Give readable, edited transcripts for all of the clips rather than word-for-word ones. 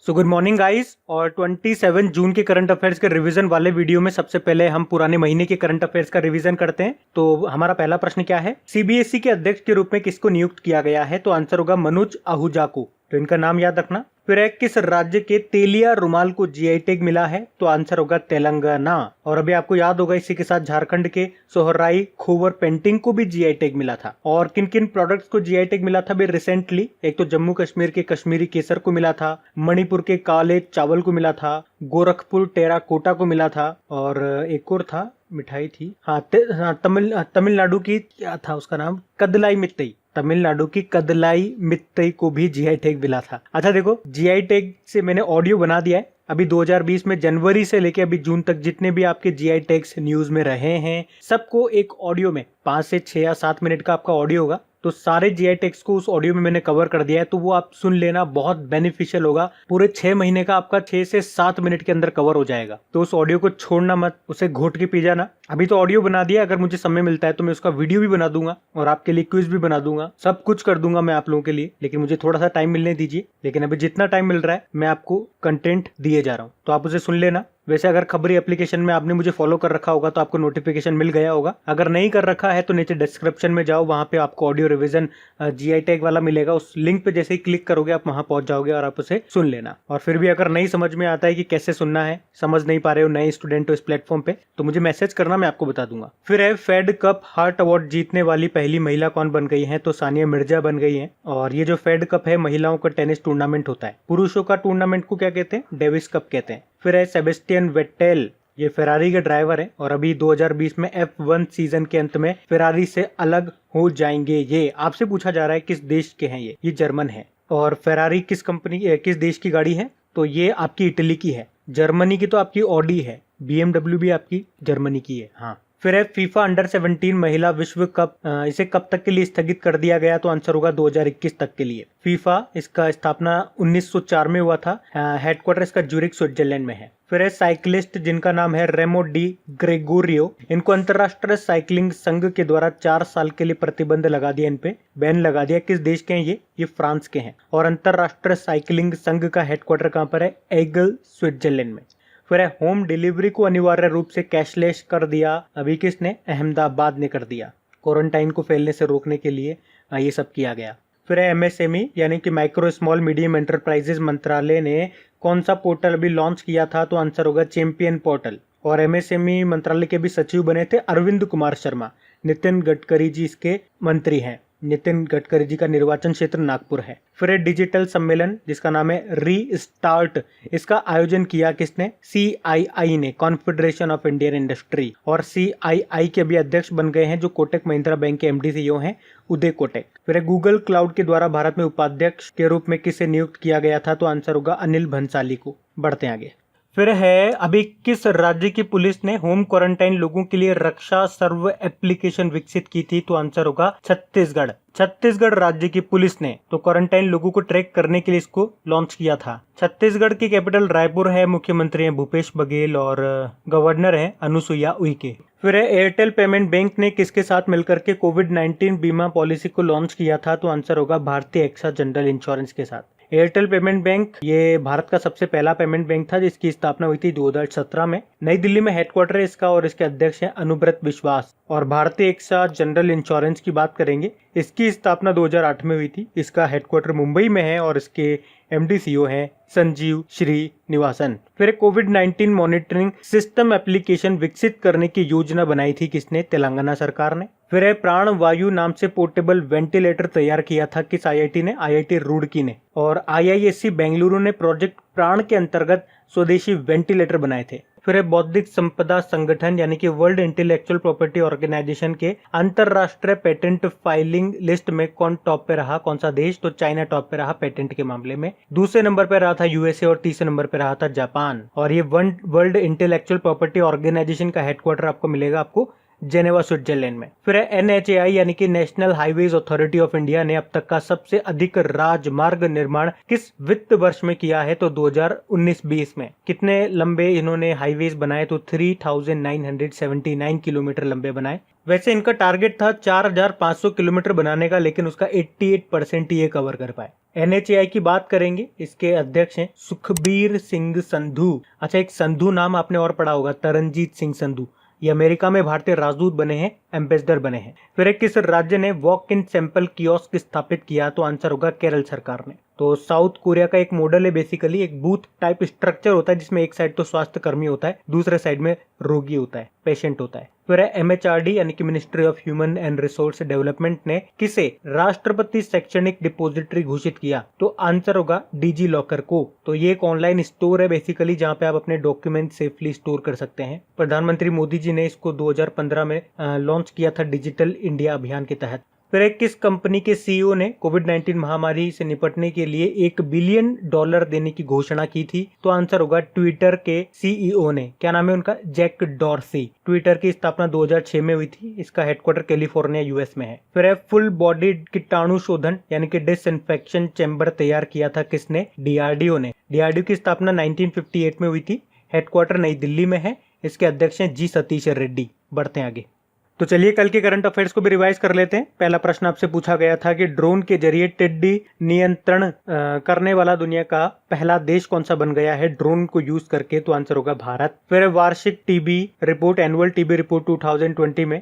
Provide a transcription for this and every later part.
So good morning guys. और 27 जून के current affairs के रिवीजन वाले वीडियो में सबसे पहले हम पुराने महीने के करंट अफेयर्स का रिवीजन करते हैं। तो हमारा पहला प्रश्न क्या है, सीबीएसई के अध्यक्ष के रूप में किसको नियुक्त किया गया है? तो आंसर होगा मनोज आहूजा को। तो इनका नाम याद रखना। फिर है, किस राज्य के तेलिया रुमाल को जीआई टैग मिला है? तो आंसर होगा तेलंगाना। और अभी आपको याद होगा इसी के साथ झारखंड के सोहराई खोवर पेंटिंग को भी जीआई टैग मिला था। और किन किन प्रोडक्ट्स को जीआई टैग मिला था भी रिसेंटली? एक तो जम्मू कश्मीर के कश्मीरी केसर को मिला था, मणिपुर के काले चावल को मिला था, गोरखपुर टेराकोटा को मिला था, और एक और था मिठाई थी, तमिलनाडु की क्या था उसका नाम, कदलाई मित्तई। तमिलनाडु की कदलाई मित्तई को भी जीआई टैग मिला था। अच्छा देखो, जीआई टैग से मैंने ऑडियो बना दिया है। अभी 2020 में जनवरी से लेके अभी जून तक जितने भी आपके जीआई टैग्स न्यूज में रहे हैं, सबको एक ऑडियो में 5 से 6 या 7 मिनट का आपका ऑडियो होगा। तो सारे जीआई टैग्स को उस ऑडियो में मैंने कवर कर दिया है, तो वो आप सुन लेना, बहुत बेनिफिशियल होगा। पूरे 6 महीने का आपका 6 से 7 मिनट के अंदर कवर हो जाएगा। तो उस ऑडियो को छोड़ना मत, उसे घोट के पी जाना। अभी तो ऑडियो बना दिया, अगर मुझे समय मिलता है तो मैं उसका वीडियो भी बना दूंगा और आपके लिए क्विज भी बना दूंगा, सब कुछ कर दूंगा मैं आप लोगों के लिए। लेकिन मुझे थोड़ा सा टाइम मिलने दीजिए। लेकिन अभी जितना टाइम मिल रहा है मैं आपको कंटेंट दिए जा रहा हूँ, तो आप उसे सुन लेना। वैसे अगर खबरी एप्लीकेशन में आपने मुझे फॉलो कर रखा होगा तो आपको नोटिफिकेशन मिल गया होगा। अगर नहीं कर रखा है तो नीचे डिस्क्रिप्शन में जाओ, वहां पे आपको ऑडियो रिवीजन जीआई टैग वाला मिलेगा। उस लिंक पे जैसे ही क्लिक करोगे आप वहां पहुंच जाओगे और आप उसे सुन लेना। और फिर भी अगर नहीं समझ में आता है कि कैसे सुनना है, समझ नहीं पा रहे हो, नए स्टूडेंट हो इस प्लेटफॉर्म पे, तो मुझे मैसेज करना, मैं आपको बता दूंगा। फिर है, फेड कप हार्ट अवार्ड जीतने वाली पहली महिला कौन बन गई है? तो सानिया मिर्जा बन गई है। और ये जो फेड कप है महिलाओं का टेनिस टूर्नामेंट होता है। पुरुषों का टूर्नामेंट को क्या कहते हैं? डेविस कप कहते हैं। फिर है, सेबेस्टियन वेटेल, ये फेरारी के ड्राइवर है और अभी 2020 में F1 सीजन के अंत में फेरारी से अलग हो जाएंगे। ये आपसे पूछा जा रहा है किस देश के हैं ये जर्मन है। और फेरारी किस कंपनी, किस देश की गाड़ी है? तो ये आपकी इटली की है। जर्मनी की तो आपकी ऑडी है। BMW भी आपकी जर्मनी की है। हाँ। फिर है, फीफा अंडर 17 महिला विश्व कप, इसे कब तक के लिए स्थगित कर दिया गया? तो आंसर होगा 2021 तक के लिए। फीफा, इसका स्थापना 1904 में हुआ था। हेडक्वार्टर इसका ज्यूरिख स्विट्जरलैंड में है। फिर है, साइक्लिस्ट जिनका नाम है रेमो डी ग्रेगोरियो, इनको अंतरराष्ट्रीय साइकिलिंग संघ के द्वारा 4 साल के लिए प्रतिबंध लगा दिया, इन पे बैन लगा दिया। किस देश के हैं ये फ्रांस के हैं। और अंतरराष्ट्रीय साइकिलिंग संघ का हेडक्वार्टर कहाँ पर है? एगल स्विट्जरलैंड में। फिर है, होम डिलीवरी को अनिवार्य रूप से कैशलेस कर दिया। अभी किसने? अहमदाबाद ने कर दिया। क्वारंटाइन को फैलने से रोकने के लिए ये सब किया गया। फिर है, एमएसएमई यानी कि माइक्रो स्मॉल मीडियम एंटरप्राइजेज मंत्रालय ने कौन सा पोर्टल अभी लॉन्च किया था? तो आंसर होगा चैंपियन पोर्टल। और एमएसएमई मंत्रालय के भी सचिव बने थे अरविंद कुमार शर्मा। नितिन गडकरी जी इसके मंत्री हैं। नितिन गडकरी जी का निर्वाचन क्षेत्र नागपुर है। फिर डिजिटल सम्मेलन जिसका नाम है रीस्टार्ट, इसका आयोजन किया किसने? CII ने, कॉन्फेडरेशन ऑफ इंडियन इंडस्ट्री। और CII के भी अध्यक्ष बन गए हैं जो कोटक महिंद्रा बैंक के MD CEO हैं, उदय कोटक। फिर गूगल क्लाउड के द्वारा भारत में उपाध्यक्ष के रूप में किसे नियुक्त किया गया था? तो आंसर होगा अनिल भंसाली को। बढ़ते आगे। फिर है, अभी किस राज्य की पुलिस ने होम क्वारंटाइन लोगों के लिए रक्षा सर्व एप्लीकेशन विकसित की थी? तो आंसर होगा छत्तीसगढ़। छत्तीसगढ़ राज्य की पुलिस ने तो क्वारंटाइन लोगों को ट्रैक करने के लिए इसको लॉन्च किया था। छत्तीसगढ़ की कैपिटल रायपुर है। मुख्यमंत्री हैं भूपेश बघेल और गवर्नर हैं अनुसुईया उइके। फिर है, एयरटेल पेमेंट बैंक ने किसके साथ मिलकर के कोविड-19 बीमा पॉलिसी को लॉन्च किया था? तो आंसर होगा भारतीय एक्सा जनरल इंश्योरेंस के साथ। एयरटेल पेमेंट बैंक ये भारत का सबसे पहला पेमेंट बैंक था जिसकी स्थापना हुई थी 2017 में। नई दिल्ली में हेडक्वार्टर है इसका और इसके अध्यक्ष हैं अनुब्रत विश्वास। और भारतीय एक्सा जनरल इंश्योरेंस की बात करेंगे, इसकी स्थापना 2008 में हुई थी। इसका हेडक्वार्टर मुंबई में है और इसके MD CEO हैं संजीव श्रीनिवासन। फिर कोविड-19 मॉनिटरिंग सिस्टम एप्लीकेशन विकसित करने की योजना बनाई थी किसने? तेलंगाना सरकार ने। फिर है, प्राण वायु नाम से पोर्टेबल वेंटिलेटर तैयार किया था किस IIT ने? IIT रुड़की ने। और IISc बेंगलुरु ने प्रोजेक्ट प्राण के अंतर्गत स्वदेशी वेंटिलेटर बनाए थे। फिर है, बौद्धिक संपदा संगठन यानी कि वर्ल्ड इंटेलेक्चुअल प्रॉपर्टी ऑर्गेनाइजेशन के अंतरराष्ट्रीय पेटेंट फाइलिंग लिस्ट में कौन टॉप पे रहा? कौन सा देश? तो चाइना टॉप पे रहा पेटेंट के मामले में। दूसरे नंबर पे रहा था USA और तीसरे नंबर पे रहा था जापान। और ये वर्ल्ड इंटेलेक्चुअल प्रॉपर्टी ऑर्गेनाइजेशन का हेडक्वार्टर आपको मिलेगा आपको जेनेवा स्विट्जरलैंड में। फिर NHAI यानी कि national highways authority of India ने अब तक का सबसे अधिक राजमार्ग निर्माण किस वित्त वर्ष में किया है? तो 2019-20 में। कितने लंबे इन्होंने हाईवेज बनाए? तो 3979 किलोमीटर लंबे बनाए वैसे इनका टारगेट था 4,500 किलोमीटर बनाने का, लेकिन उसका 88% ही ये कवर कर पाए। NHAI की बात करेंगे, इसके अध्यक्ष हैं सुखबीर सिंह संधू। अच्छा, एक संधू नाम आपने और पढ़ा होगा, तरनजीत सिंह संधू। ये अमेरिका में भारतीय राजदूत बने हैं, एम्बेसडर बने हैं। फिर एक किस राज्य ने वॉक इन सैंपल कियोस्क स्थापित किया? तो आंसर होगा केरल सरकार ने। तो साउथ कोरिया का एक मॉडल है, बेसिकली एक बूथ टाइप स्ट्रक्चर होता है जिसमें एक साइड तो स्वास्थ्य कर्मी होता है, दूसरे साइड में रोगी होता है, पेशेंट होता है। फिर MHRD यानी कि ministry of human and resource development ने किसे राष्ट्रपति शैक्षणिक डिपोजिटरी घोषित किया? तो आंसर होगा डिजी लॉकर को। तो ये एक ऑनलाइन स्टोर है बेसिकली, जहां पे आप अपने डॉक्यूमेंट सेफली स्टोर कर सकते हैं। प्रधानमंत्री मोदी जी ने इसको 2015 में लॉन्च किया था डिजिटल इंडिया अभियान के तहत। फिर एक किस कंपनी के CEO ने कोविड-19 महामारी से निपटने के लिए $1 बिलियन देने की घोषणा की थी? तो आंसर होगा ट्विटर के CEO ने। क्या नाम है उनका? Jack Dorsey. ट्विटर की स्थापना 2006 में हुई थी। इसका हेडक्वार्टर कैलिफोर्निया US में है। फिर है फुल बॉडी कीटाणु शोधन यानी कि डिसइंफेक्शन चैम्बर तैयार किया था किसने? DRDO ने। DRDO की स्थापना 1958 में हुई थी। हेडक्वार्टर नई दिल्ली में है। इसके अध्यक्ष हैं जी सतीश रेड्डी। बढ़ते हैं आगे। तो चलिए कल के करंट अफेयर्स को भी रिवाइज कर लेते हैं। पहला प्रश्न आपसे पूछा गया था कि ड्रोन के जरिए टिड्डी नियंत्रण करने वाला दुनिया का पहला देश कौन सा बन गया है ड्रोन को यूज करके? तो आंसर होगा भारत। फिर वार्षिक TB report, annual TB report 2020 में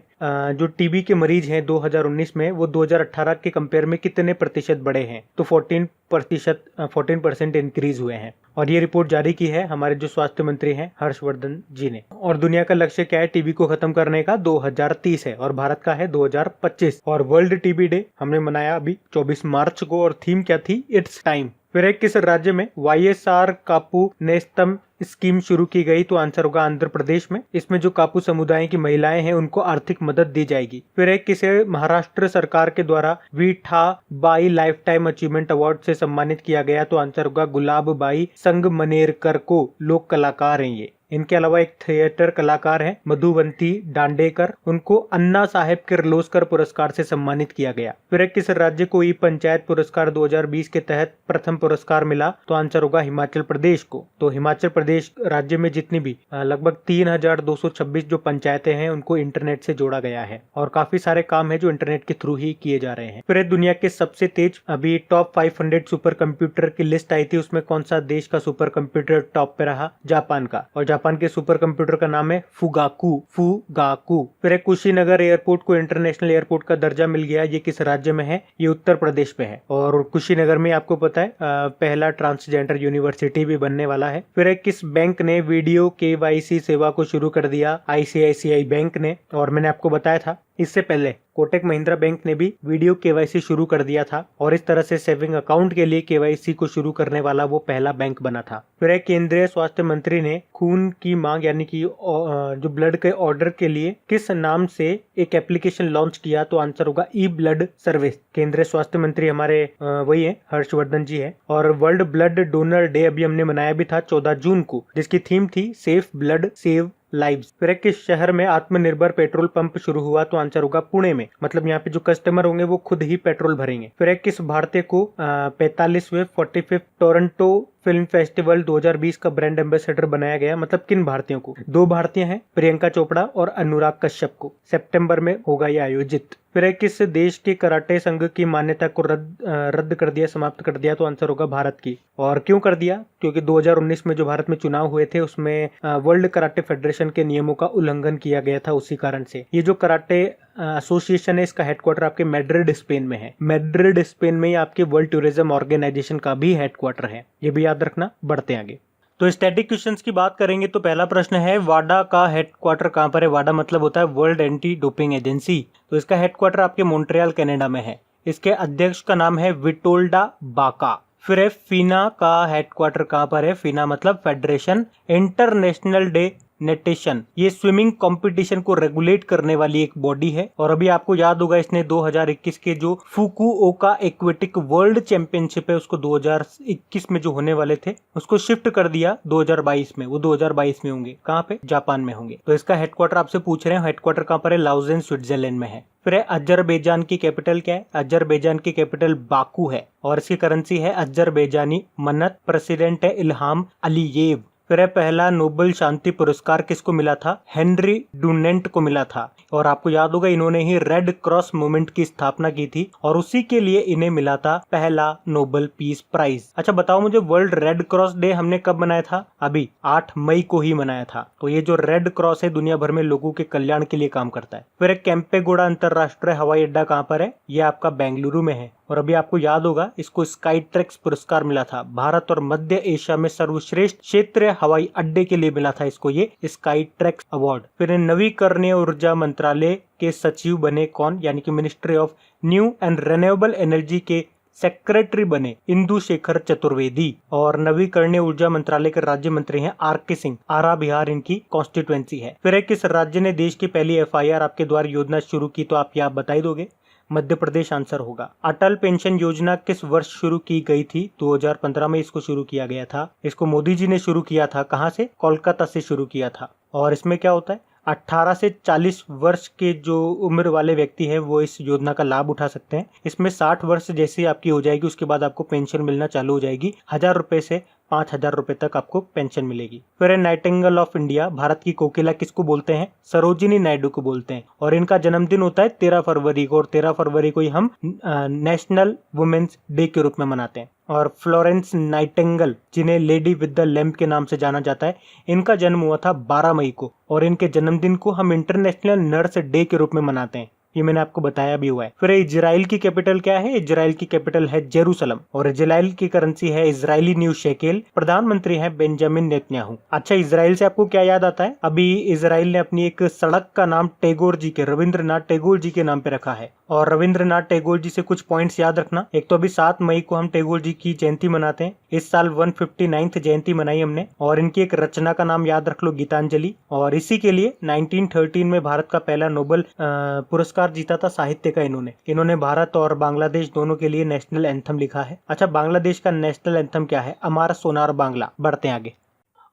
जो टीबी के मरीज हैं 2019 में, वो 2018 के कंपेयर में कितने प्रतिशत बढ़े हैं? तो 14% इंक्रीज हुए हैं। और ये रिपोर्ट जारी की है हमारे जो स्वास्थ्य मंत्री हैं हर्षवर्धन जी ने। और दुनिया का लक्ष्य क्या है टीबी को खत्म करने का? 2030 है, और भारत का है 2025। और वर्ल्ड टीबी डे हमने मनाया अभी 24 मार्च को, और थीम क्या थी? It's time. फिर एक किस राज्य में YSR कापू नेस्तम स्कीम शुरू की गई? तो आंसर होगा आंध्र प्रदेश में। इसमें जो कापू समुदाय की महिलाएं हैं उनको आर्थिक मदद दी जाएगी। फिर एक किसे महाराष्ट्र सरकार के द्वारा Vitha Bai lifetime achievement award से सम्मानित किया गया? तो आंसर होगा गुलाब बाई संगमनेरकर को। लोक कलाकार हैं ये। इनके अलावा एक थिएटर कलाकार हैं मधुवंती दांडेकर, उनको अन्ना साहेब किर्लोस्कर पुरस्कार से सम्मानित किया गया। फिर किस राज्य को ई पंचायत पुरस्कार 2020 के तहत प्रथम पुरस्कार मिला? तो आंसर होगा हिमाचल प्रदेश को। तो हिमाचल प्रदेश राज्य में जितनी भी लगभग 3226 जो पंचायतें हैं उनको इंटरनेट से जोड़ा गया है, और काफी सारे काम है जो इंटरनेट के थ्रू ही किए जा रहे हैं। फिर दुनिया के सबसे तेज अभी टॉप 500 सुपर कंप्यूटर की लिस्ट आई थी, उसमें कौन सा देश का सुपर कंप्यूटर टॉप पे रहा? जापान का। और जापान के सुपर कंप्यूटर का नाम है फुगाकू। फिर कुशीनगर एयरपोर्ट को इंटरनेशनल एयरपोर्ट का दर्जा मिल गया। ये किस राज्य में है? ये उत्तर प्रदेश में है। और कुशीनगर में आपको पता है पहला ट्रांसजेंडर यूनिवर्सिटी भी बनने वाला है। फिर किस बैंक ने वीडियो KYC सेवा को शुरू कर दिया? ICICI बैंक ने। और मैंने आपको बताया था इससे पहले कोटक महिंद्रा बैंक ने भी वीडियो KYC शुरू कर दिया था, और इस तरह से सेविंग अकाउंट के लिए KYC को शुरू करने वाला वो पहला बैंक बना था। फिर केंद्रीय स्वास्थ्य मंत्री ने खून की मांग यानी कि जो ब्लड के ऑर्डर के लिए किस नाम से एक एप्लीकेशन लॉन्च किया? तो आंसर होगा ई ब्लड सर्विस। केंद्रीय स्वास्थ्य मंत्री हमारे वही है हर्षवर्धन जी है। और वर्ल्ड ब्लड डोनर डे अभी हमने मनाया भी था 14 जून को, जिसकी थीम थी सेफ ब्लड सेव लाइव्स। फिर किस शहर में आत्मनिर्भर पेट्रोल पंप शुरू हुआ? तो आंसर होगा पुणे में। मतलब यहाँ पे जो कस्टमर होंगे वो खुद ही पेट्रोल भरेंगे। फिर किस भारतीय को 45वें 45th टोरंटो फिल्म फेस्टिवल 2020 का ब्रांड एम्बेसडर बनाया गया? मतलब किन भारतीयों को? 2 भारतीय हैं, प्रियंका चोपड़ा और अनुराग कश्यप को। सितंबर में होगा ये आयोजित। फिर किस देश के कराटे संघ की मान्यता को रद्द कर दिया, समाप्त कर दिया? तो आंसर होगा भारत की। और क्यों कर दिया? क्योंकि 2019 में जो भारत में चुनाव हुए थे उसमें वर्ल्ड कराटे फेडरेशन के नियमों का उल्लंघन किया गया था, उसी कारण से। ये जो कराटे एसोसिएशन है इसका हेडक्वार्टर आपके मैड्रिड स्पेन में है। मैड्रिड स्पेन में ही आपके वर्ल्ड टूरिज्म ऑर्गेनाइजेशन का भी हेडक्वार्टर है, ये भी याद रखना। बढ़ते आगे। तो स्टैटिक क्वेश्चंस की बात करेंगे तो पहला प्रश्न है वाडा का हेडक्वार्टर कहाँ पर है? वाडा मतलब होता है वर्ल्ड एंटी डोपिंग एजेंसी। तो इसका हेडक्वार्टर आपके मॉन्ट्रियल कनाडा में है। इसके अध्यक्ष का नाम है विटोल्डा बाका। फिर है फीना का हेडक्वार्टर कहाँ पर है? फीना मतलब फेडरेशन इंटरनेशनल डे नेटेशन। ये स्विमिंग कंपटीशन को रेगुलेट करने वाली एक बॉडी है, और अभी आपको याद होगा इसने 2021 के जो फुकुओका एक्वेटिक वर्ल्ड चैंपियनशिप है उसको 2021 में जो होने वाले थे उसको शिफ्ट कर दिया 2022 में। वो 2022 में होंगे। कहाँ पे? जापान में होंगे। तो इसका हेडक्वार्टर आपसे पूछ रहे हैं, हेडक्वार्टर कहाँ पर है? लाउजेन स्विट्जरलैंड में है। फिर अजरबैजान की कैपिटल क्या है? अजरबैजान की कैपिटल बाकू है, और इसकी करेंसी है अजरबैजानी मनत। प्रेसिडेंट है इल्हाम अलीयेव। फिर पहला नोबेल शांति पुरस्कार किसको मिला था? हेनरी डुनेंट को मिला था। और आपको याद होगा इन्होंने ही रेड क्रॉस मूवमेंट की स्थापना की थी और उसी के लिए इन्हें मिला था पहला नोबेल पीस प्राइज। अच्छा बताओ मुझे, वर्ल्ड रेड क्रॉस डे हमने कब मनाया था? अभी 8 मई को ही मनाया था। तो ये जो रेड क्रॉस है दुनिया भर में लोगों के कल्याण के लिए काम करता है। फिर केम्पेगौड़ा अंतरराष्ट्रीय हवाई अड्डा कहाँ पर है? ये आपका बेंगलुरु में है। और अभी आपको याद होगा इसको स्काई ट्रैक्स पुरस्कार मिला था। भारत और मध्य एशिया में सर्वश्रेष्ठ क्षेत्रीय हवाई अड्डे के लिए मिला था इसको ये स्काई ट्रैक्स अवार्ड। फिर नवीकरणीय ऊर्जा मंत्रालय के सचिव बने कौन? यानी कि ministry of new and renewable energy के सेक्रेटरी बने इंदु शेखर चतुर्वेदी। और नवीकरणीय ऊर्जा मंत्रालय के राज्य मंत्री हैं आर.के. सिंह। आरा बिहार इनकी कॉन्स्टिट्यूएंसी है। फिर किस राज्य ने देश की पहली एफआईआर आपके द्वारा योजना शुरू की? तो आप यहाँ बता ही दोगे, मध्य प्रदेश आंसर होगा। अटल पेंशन योजना किस वर्ष शुरू की गई थी? 2015 में इसको शुरू किया गया था। इसको मोदी जी ने शुरू किया था। कहाँ से? कोलकाता से शुरू किया था। और इसमें क्या होता है, 18 से 40 वर्ष के जो उम्र वाले व्यक्ति हैं वो इस योजना का लाभ उठा सकते हैं। इसमें 60 वर्ष जैसे आपकी हो जाएगी उसके बाद आपको पेंशन मिलना चालू हो जाएगी। 1000 रुपए से 5000 रुपए तक आपको पेंशन मिलेगी। फिर नाइटिंगेल ऑफ इंडिया, भारत की कोकिला किसको बोलते हैं? सरोजिनी नायडू को बोलते हैं। और इनका जन्मदिन होता है 13 फरवरी को और 13 फरवरी को ही हम नेशनल वुमेन्स डे के रूप में मनाते हैं। और फ्लोरेंस नाइटिंगेल जिन्हें लेडी विद द लैम्प के नाम से जाना जाता है, इनका जन्म हुआ था 12 मई को और इनके जन्मदिन को हम इंटरनेशनल नर्स डे के रूप में मनाते हैं। ये मैंने आपको बताया भी हुआ है। फिर इजराइल की कैपिटल क्या है? इजराइल की कैपिटल है जेरूसलम और इजराइल की करेंसी है इजरायली न्यू शेकेल। प्रधानमंत्री है बेंजामिन नेतन्याहू। अच्छा, इजराइल से आपको क्या याद आता है? अभी इजराइल ने अपनी एक सड़क का नाम टैगोर जी के, रविंद्रनाथ टैगोर जी के नाम पे रखा है। और रविंद्रनाथ टैगोर जी से कुछ पॉइंट्स याद रखना। एक तो अभी 7 मई को हम टैगोर जी की जयंती मनाते हैं। इस साल 159th जयंती मनाई हमने। और इनकी एक रचना का नाम याद रख लो, गीतांजलि। और इसी के लिए 1913 में भारत का पहला नोबेल पुरस्कार जीता था साहित्य का इन्होंने भारत और बांग्लादेश दोनों के लिए नेशनल एंथम लिखा है। अच्छा, बांग्लादेश का नेशनल एंथम क्या है? अमारा सोनार बांग्ला। बढ़ते हैं आगे।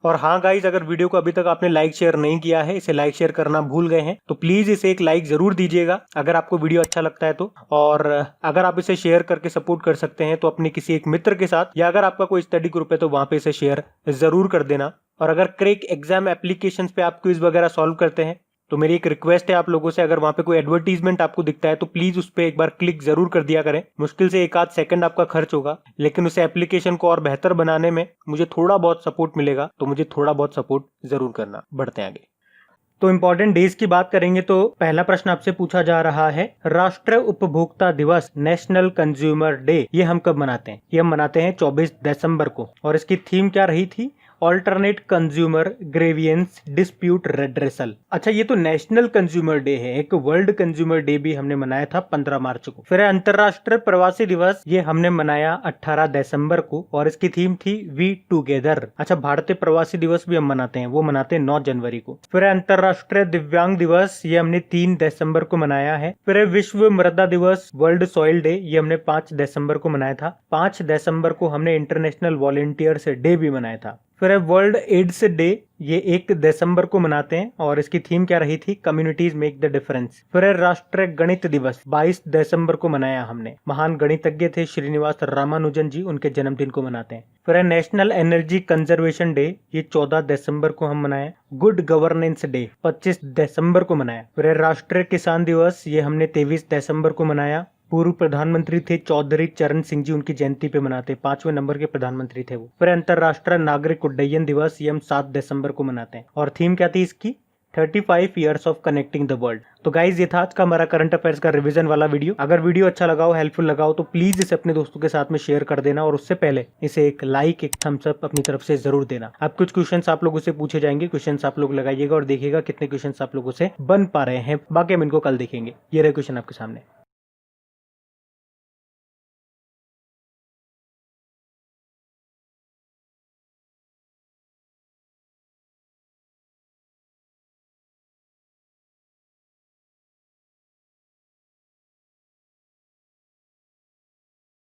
और हाँ गाइज, अगर वीडियो को अभी तक आपने लाइक शेयर नहीं किया है, इसे लाइक शेयर करना भूल गए हैं तो प्लीज इसे एक लाइक जरूर दीजिएगा अगर आपको वीडियो अच्छा लगता है तो। और अगर आप इसे शेयर करके सपोर्ट कर सकते हैं तो अपने किसी एक मित्र के साथ, या अगर आपका कोई स्टडी ग्रुप है तो वहां पे इसे शेयर जरूर कर देना। और अगर क्रैक एग्जाम एप्लीकेशन पे आप क्विज वगैरह सॉल्व करते हैं तो मेरी एक रिक्वेस्ट है आप लोगों से, अगर वहां पे कोई एडवर्टीजमेंट आपको दिखता है तो प्लीज उस पर एक बार क्लिक जरूर कर दिया करें। मुश्किल से 1 आध सेकंड आपका खर्च होगा, लेकिन उस एप्लीकेशन को और बेहतर बनाने में मुझे थोड़ा बहुत सपोर्ट मिलेगा, तो मुझे थोड़ा बहुत सपोर्ट जरूर करना। बढ़ते हैं आगे। तो इम्पोर्टेंट डेज की बात करेंगे तो पहला प्रश्न आपसे पूछा जा रहा है, राष्ट्रीय उपभोक्ता दिवस नेशनल कंज्यूमर डे ये हम कब मनाते हैं? ये हम मनाते हैं 24 दिसंबर को। और इसकी थीम क्या रही थी? Alternate consumer grievance dispute redressal. अच्छा, ये तो नेशनल कंज्यूमर डे है। एक वर्ल्ड कंज्यूमर डे भी हमने मनाया था 15 मार्च को। फिर अंतरराष्ट्रीय प्रवासी दिवस ये हमने मनाया 18 दिसंबर को और इसकी थीम थी वी टुगेदर। अच्छा, भारतीय प्रवासी दिवस भी हम मनाते हैं, वो मनाते हैं 9 जनवरी को। फिर अंतरराष्ट्रीय दिव्यांग दिवस ये हमने 3 दिसंबर को मनाया है। फिर विश्व मृदा दिवस वर्ल्ड सॉइल डे ये हमने 5 दिसंबर को मनाया था। 5 दिसंबर को हमने इंटरनेशनल वॉलंटियर्स डे भी मनाया था। फिर वर्ल्ड एड्स डे ये 1 दिसंबर को मनाते हैं और इसकी थीम क्या रही थी? Communities make the difference. फिर राष्ट्रीय गणित दिवस 22 दिसंबर को मनाया हमने। महान गणितज्ञ थे श्रीनिवास रामानुजन जी, उनके जन्मदिन को मनाते हैं। फिर नेशनल एनर्जी कंजर्वेशन डे ये 14 दिसंबर को हम मनाए। गुड गवर्नेंस डे 25 दिसंबर को मनाया। फिर राष्ट्रीय किसान दिवस ये हमने 23 दिसंबर को मनाया। पूर्व प्रधानमंत्री थे चौधरी चरण सिंह जी, उनकी जयंती पे मनाते, 5वें नंबर के प्रधानमंत्री थे वो। फिर अंतरराष्ट्रीय नागरिक उड्डयन दिवस ये हम 7 दिसंबर को मनाते हैं और थीम क्या थी इसकी? 35 years of connecting the world. तो गाइज ये था आज का हमारा करंट अफेयर्स का रिवीजन वाला वीडियो। अगर वीडियो अच्छा लगा हो, हेल्पफुल लगा हो तो प्लीज इसे अपने दोस्तों के साथ में शेयर कर देना और उससे पहले इसे एक लाइक, एक थम्स अप अपनी तरफ से जरूर देना। अब कुछ क्वेश्चंस आप लोगों से पूछे जाएंगे, क्वेश्चंस आप लोग लगाइएगा और देखिएगा कितने क्वेश्चंस आप लोगों से बन पा रहे हैं। बाकी हम इनको कल देखेंगे। ये रहे क्वेश्चन आपके सामने।